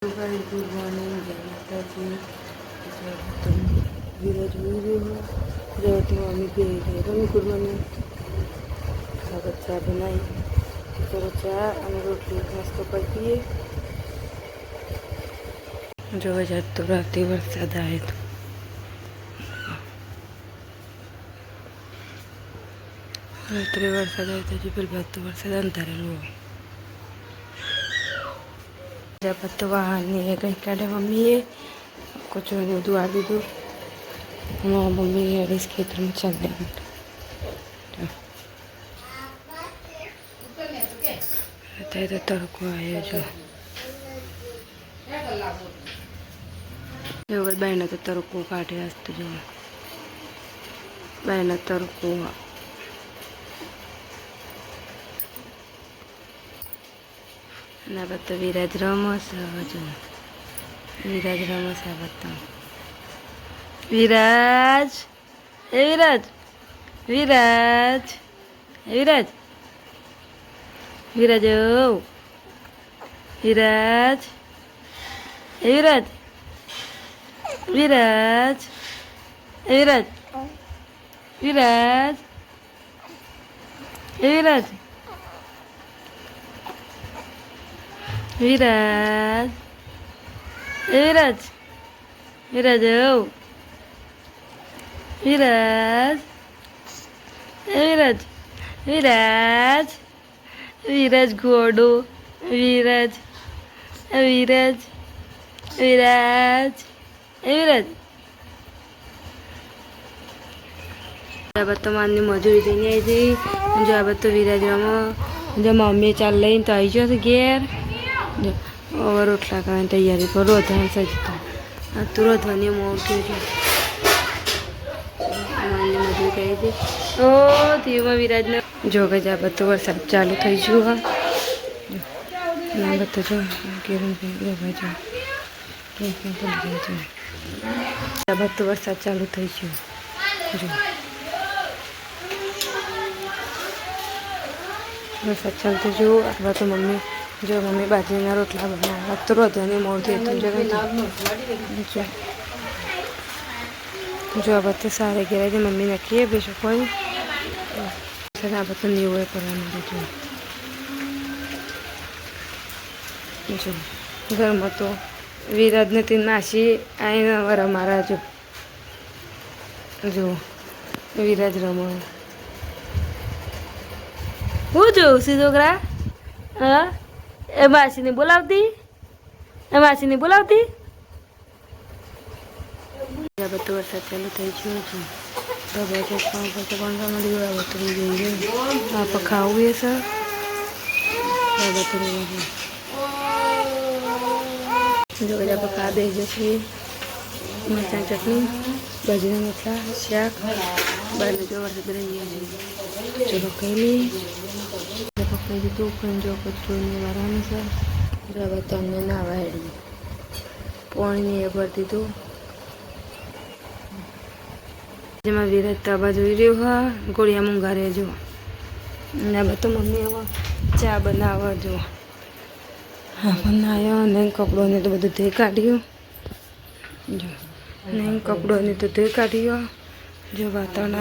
Guys good morning, जय माता जी। तुम विराज बोल रहे हो जब तुम मम्मी पे मम्मी गुड मॉर्निंग बच्चा बनाई तो बच्चा हमें रोटी नाश्तो करती है। जो वजह तो रात वरसाद आए तो रात्रे वरसाद आए तो जी पेल तो वरसाद अंधारेલું હોય। जब तो वाहन कहीं काढ़े मम्मीए कुछ બધું આ દીધું। मम्मी इस खेतर में चल रही तो तड़को आयो जो बहन तो तड़को काढ़े हस्त जो बहन तड़को तो विराज रमस जो विराज रमस बता विराज ए विराज विराज विराज विराज विराज विराज विराज विराज विराज विराज विराज विराज विराज विराज विराज विराज विराज घोड़ो विराज विराज विराज विराज अब तो मानी मजूरी देने आई थी जो अब तो विराज रमो जो मम्मी चल रही तो आई जो घेर जो और रोटला खाने तैयारी पर रोधन सजता तो रोधवानी मोड़ के मानी मजूरी कही थी ओ थी मैं विराज ने जो गए जब तो वरसाद चालू थी जो हाँ बता जो किरण जो जब तो वरसाद चालू थी जो वरसाद चलते जो अब तो मम्मी जो मम्मी बाजरीना रोटला बनाया तो रोधवानी मोड़ थी जो अब तो सारे गिरा जो मम्मी नखी बेशो कोई अब तो नहीं हुए पर जो घर में तो विराज ने तीन नाशी आई वर मारा जो विराज रमो હું જોઉં છું છોકરા હા એ માસીને બોલાવતી બધો વરસાદ ચાલુ થઈ ગયો છે બધા ચોખ્ખા ઉપર તો પણ મળ્યું આવે તો જોઈએ આ પખાવું એ સર જો બધા પખા દે જશે મરચાં ચટણી બાજરીના રોટલા શાક બાજુ જો વરસાદ રહી છે જો પકડી પકડી દીધું પણ જો કચરોને મારવાનું સર જો હવે તમને ના વાળી પાણી એ ભરી દીધું જેમાં વિરાજ તાબા જોઈ રહ્યો હા ગોળિયા મૂંગા રહેજો ને હવે તો મમ્મી હવે ચા બનાવવા જો હા બનાવ્યો ને કપડોને તો બધું ધોઈ કાઢ્યું જો ને કપડોને તો ધોઈ કાઢ્યો જો વાતાવરણ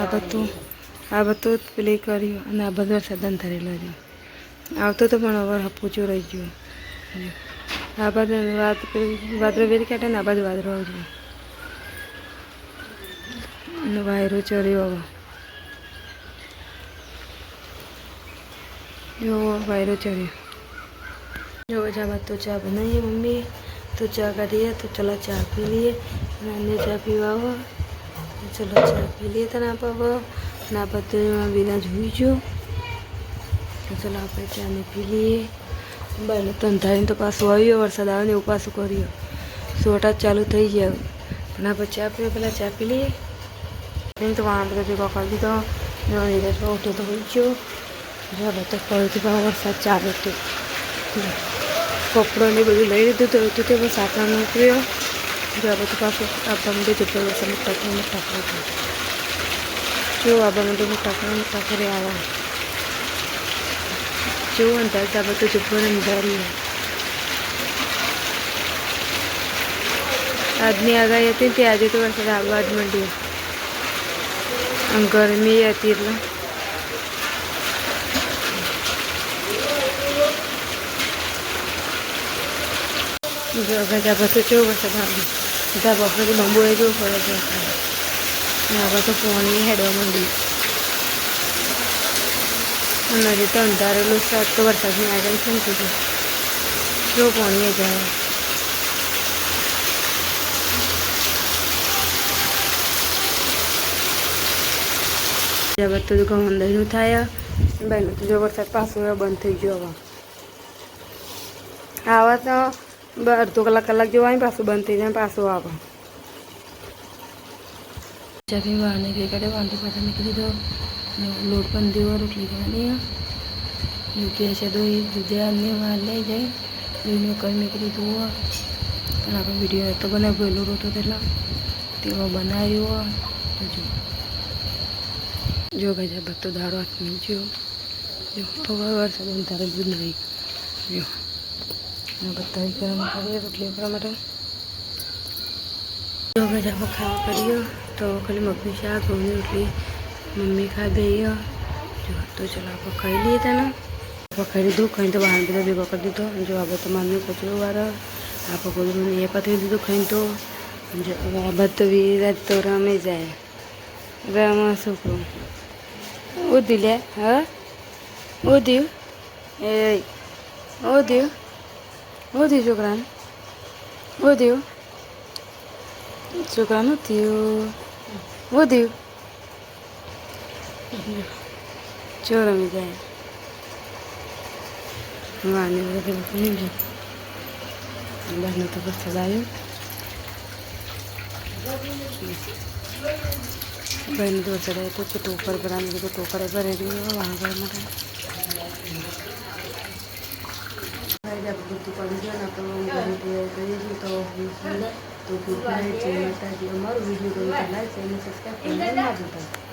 આ બધું પ્લે કર્યું અને આ બધો સદન ધરેલો છે આવતો તો પણ હવે પૂછો રહી ગયો આ બાજુ વાદળો વેરી કાઢે ને આ બાજુ વાદળો આવજો અને વાયરો ચર્યો હવે જો વાયરો ચર્યો जो जब तो चाय बनाइए मम्मी तो चाय काटिए तो चलो चाय पी लिए मैंने चाय पीवा हो चलो चाय पी लिए था ना पापा ना पत्ते में विराज हुई जो तो चलो आप चाय ने पी लिए बहन तो अंधारी तो पास आयो वरसाद आवे ने उपास करियो सोटा चालू थी जाए ना पर चाय पी पहला चाय पी लिए नहीं तो वहाँ पर जो कर दी तो विराज पर उठे तो हुई जो जब तो पड़ी थी वरसाद चालू थी कपड़ों ने બધું લઈ લીધું તો તે બસ સાકર નીકળ્યો જો આ બધું પાછું આપવા માટે જેટલો વરસાદ ટાંકરી જો આવા માટે ટાંકરી આવા જો અંદાજ આ બધું જબ્બોને નિધારી આજની આગાહી હતી તે આજે તો વરસાદ આવવા જ માંડ્યો. ગરમી હતી એટલે ગજા બધું કેવું વરસાદ આવ્યો. બધા બપોરથી બંબોએ જેવું પડે છે. હવે તો પાણી હેડવા માંડ્યું. નદી તો અંધારેલું સાત તો વરસાદની આગાહી છે ને કીધું કેવું પાણી જાય. બધું ઘઉં અંદરનું થાય. બહેનો તો જો વરસાદ પાછો બંધ થઈ ગયો. હવે આવા તો અડધો કલાક જેવું આવે પાછું બંધ થઈ જાય પાછું આવે. ચાપી વાને કઈ કાઢે વાંધો પાછા નીકળી દો. લોટ પણ દેવો રોટલી કરવાની મૂકી છે. તો દૂધે અન્ય વાર લઈ જાય દૂધનું કરી નીકળી દો. પણ આપણે વિડીયો તો બનાવ્યો લોટ હતો તેટલા તેવો બનાવ્યો. તો જો ગજા બધો દાડો હાથમાં જો હવે વરસાદ અંધારે જ નહીં. જો બધા ગરમ કરીએ રોટલી કરવા માટે. જો ગજા ખાવા કરીએ તો ખાલી મગની શાક ઘઉંની રોટલી મમ્મી ખાઈ ગઈ. જો તો ચલો આપણે ખાઈ લઈએ તેને. ખાઈ લીધું. ખાઈને તો બહાર બધા ભેગો કરી દીધો. જો આપણે તો માનનું કચરો વાળો આપણે ગોદરું એ પતી દીધું ખાઈને. તો જો આ બધો વિરાજ તો રમે જાય. રમવા છોકરો ઉધી લે. હા ઉધ્યું એ ઉધ્યું ઉધ્યું છોકરાને ઉધ્યું છોકરાનું થયું ઉધ્યું ચો રમી જાય. વાની બધું નહીં જાય. બહારનો તો વરસાદ આવ્યો. બહેન તો વરસાદ આવ્યો તો ટોકર ભરાને કીધું ટોકરે ભરી રહ્યું વાંગળ માટે. બધું કરી દો ને આપણે કરીએ છીએ. તો ગુડ નાઇટ. જય માતાજી. અમારું વિડીયો ગમે તો લાઈક અને સબસ્ક્રાઈબ કરવાનું ના ભૂલતા.